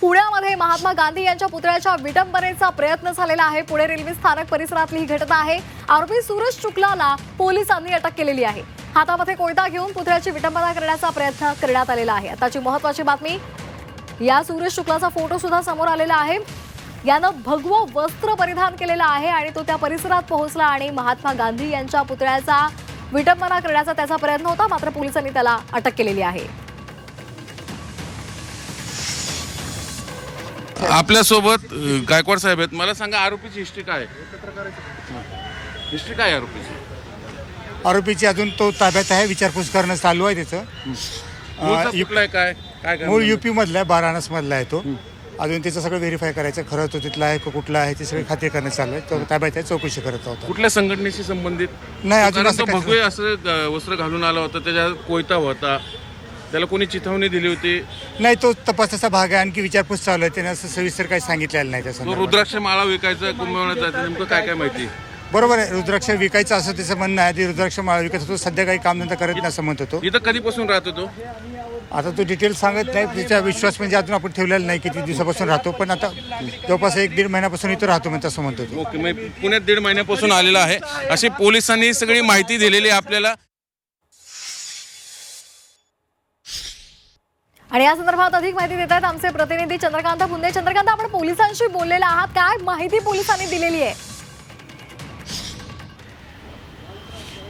पुण्यामध्ये महात्मा गांधी यांच्या पुतळ्याच्या विटंबनेचा प्रयत्न झालेला आहे। पुणे रेल्वे स्थानक परिसरातली ही घटना आहे। आरोपी सूरज शुक्लाला पोलिसांनी अटक केलेली आहे। हातामध्ये कोयता घेऊन पुतळ्याची विटंबना करण्याचा प्रयत्न करण्यात आलेला आहे। आताची महत्त्वाची बातमी, या सूरज शुक्लाचा फोटो सुद्धा समोर आलेला आहे। यानं भगवं वस्त्र परिधान केलेलं आहे आणि तो त्या परिसरात पोहोचला आणि महात्मा गांधी यांच्या पुतळ्याचा विटंबना करण्याचा त्याचा प्रयत्न होता, मात्र पोलिसांनी त्याला अटक केलेली आहे। आपल्या सोबत गायकवाड साहेब आहेत। मला सांगा, आरोपीची हिस्ट्री काय आहे? हिस्ट्री काय आरोपीची? आरोपीची अजून तो ताब्यात आहे, विचारपूस करणं चालू आहे त्याचं। मूळ यूपी मधला आहे, बाराणस मधला आहे तो। अजून त्याचं सगळं व्हेरीफाय करायचं, खरं तो तिथला आहे कुठला आहे ते सगळे खात्री करण्यात चालू आहे। तो ताब्यात आहे, चौकशी करत होता। कुठल्या संघटनेशी संबंधित नाही, अजून असं भगवे असं वस्त्र घालून आला होता, त्याच्यात कोयता होता, त्याला कोणी चिथावणी दिली होती? नाही, तो तपासाचा भाग आहे, आणखी विचारपूस चालू आहे। त्याने असं सविस्तर काही सांगितलेलं नाही त्याचं। रुद्राक्ष माळा विकायचा कुंभमेळ्यात, नेमकं काय काय माहिती? बरोबर आहे, रुद्राक्ष विकायचं असं त्याचं म्हणणं आहे। ते रुद्राक्ष माळा विकत होतो, सध्या काही कामधंदा करत नाही असं म्हणत होतो। इथं कधीपासून राहत होतो? आता तो डिटेल सांगत नाही, त्याचा विश्वास म्हणजे अजून आपण ठेवलेला नाही किती दिवसापासून राहतो, पण आता जवळपास 1-1.5 महिन्यापासून इथं राहतो म्हणजे असं म्हणतो तो। ओके, मग पुण्यात 1.5 महिन्यापासून आलेला आहे अशी पोलिसांनी सगळी माहिती दिलेली आहे आपल्याला। आणि या संदर्भात अधिक माहिती देत आहेत आमचे प्रतिनिधी चंद्रकांत पुंदे। चंद्रकांत, आपण पोलिसांशी बोललेला आहात, काय माहिती पोलिसांनी दिलेली आहे?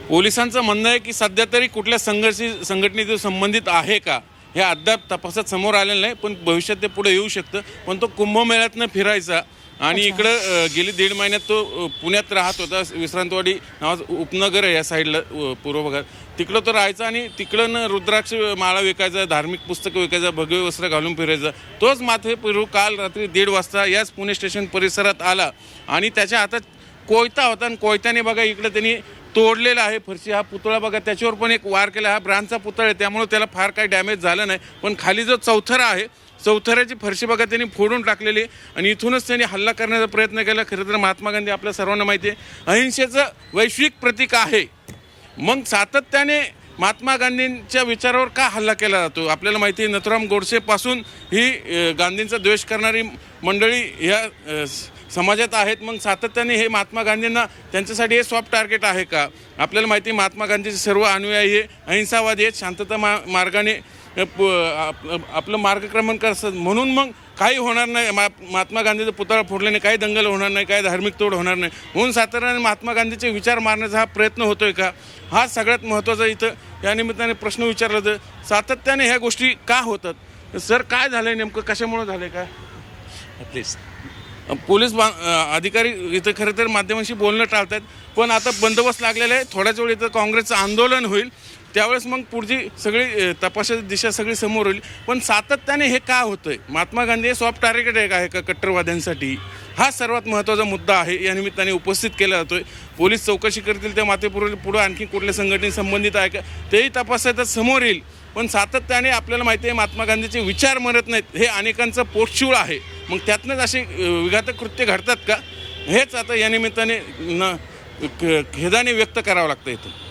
पोलिसांचं म्हणणं आहे की सध्या तरी कुठल्या संघटनेशी संबंधित आहे का हे अद्याप तपासात समोर आलेलं नाही, पण भविष्यात ते पुढे येऊ शकतं। पण तो कुंभमेळ्यातनं फिरायचा आणि इकडं गेली 1.5 महिन्यात तो पुण्यात राहत होता। विश्रांतवाडी नावाचं उपनगर आहे या साईडला, पूर्व भागात, तिकडं तो राहायचा आणि तिकडं रुद्राक्ष माळा विकायचा, धार्मिक पुस्तकं विकायचा, भगवे वस्त्र घालून फिरायचा। तोच माथे फिरू काल रात्री 1:30 वाजता याच पुणे स्टेशन परिसरात आला आणि त्याच्या हातात कोयता होता आणि कोयत्याने बघा इकडं त्यांनी तोडलेला आहे फरशी। हा पुतळा बघा, त्याच्यावर पण एक वार केला। हा ब्रांचचा पुतळा आहे, त्यामुळे त्याला फार काही डॅमेज झालं नाही, पण खाली जो चौथरा आहे, चौथऱ्याची फरशी बघा त्यांनी फोडून टाकलेली आणि इथूनच त्यांनी हल्ला करण्याचा प्रयत्न केला। खरं तर महात्मा गांधी आपल्या सर्वांना माहिती आहे अहिंसेचं वैश्विक प्रतीक आहे, मग सातत्याने महात्मा गांधींच्या विचारावर का हल्ला केला जातो? आपल्याला माहिती आहे नथुराम गोडसेपासून ही गांधींचा द्वेष करणारी मंडळी ह्या समाजात आहेत, मग सातत्याने हे महात्मा गांधींना त्यांच्यासाठी हे सॉफ्ट टार्गेट आहे का? आपल्याला माहिती आहे महात्मा गांधीचे सर्व अनुयायी हे अहिंसावादी आहेत, शांतता मार्गाने आपलं मार्गक्रमण करतात, म्हणून मग काही होणार नाही। महात्मा गांधीचा पुतळा फोडल्याने काही दंगल होणार नाही, काही धार्मिक तोड होणार नाही, म्हणून सातत्याने महात्मा गांधीचे विचार मारण्याचा हा प्रयत्न होतोय का? हा सगळ्यात महत्त्वाचा इथं या निमित्ताने प्रश्न विचारला तर सातत्याने ह्या गोष्टी का होतात? सर, काय झालंय नेमकं, कशामुळे झालंय काय? प्लीज, पोलीस अधिकारी इथं खरं तर माध्यमांशी बोलणं टाळतात, पण आता बंदोबस्त लागलेला आहे। थोड्याच वेळ इथं काँग्रेसचं आंदोलन होईल, त्यावेळेस मग पुढची सगळी तपासाची दिशा सगळी समोर होईल। पण सातत्याने हे का होतंय? महात्मा गांधी हे सॉफ्ट टार्गेट आहे का कट्टरवाद्यांसाठी? हा सर्वात महत्त्वाचा मुद्दा आहे, या निमित्ताने उपस्थित केला जातोय। पोलीस चौकशी करतील त्या पुढे आणखी कुठल्या संघटने संबंधित आहे का तेही तपासात समोर येईल, पण सातत्याने आपल्याला माहिती आहे महात्मा गांधीचे विचार मरत नाहीत, हे अनेकांचं पोटशूळ आहे। मग त्यातनंच असे विघातक कृत्य घडतात का? हेच आता या निमित्ताने खेदाने व्यक्त करावं लागतं इथं।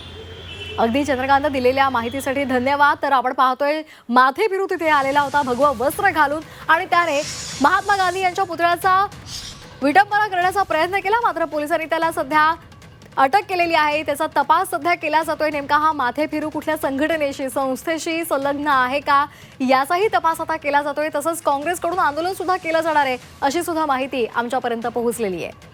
अगदी चंद्रकांत, दिलेल्या माहितीसाठी धन्यवाद। तर आपण पाहतोय माथे फिरू तिथे आलेला होता भगवं वस्त्र घालून आणि त्याने महात्मा गांधी यांच्या पुतळ्याचा विटंबना करण्याचा प्रयत्न केला, मात्र पोलिसांनी त्याला सध्या अटक केलेली आहे। त्याचा तपास सध्या केला जातोय। नेमका हा माथे फिरू कुठल्या संघटनेशी संस्थेशी संलग्न आहे का याचाही तपास आता केला जातोय। तसंच काँग्रेसकडून आंदोलन सुद्धा केलं जाणार आहे अशी सुद्धा माहिती आमच्यापर्यंत पोहोचलेली आहे।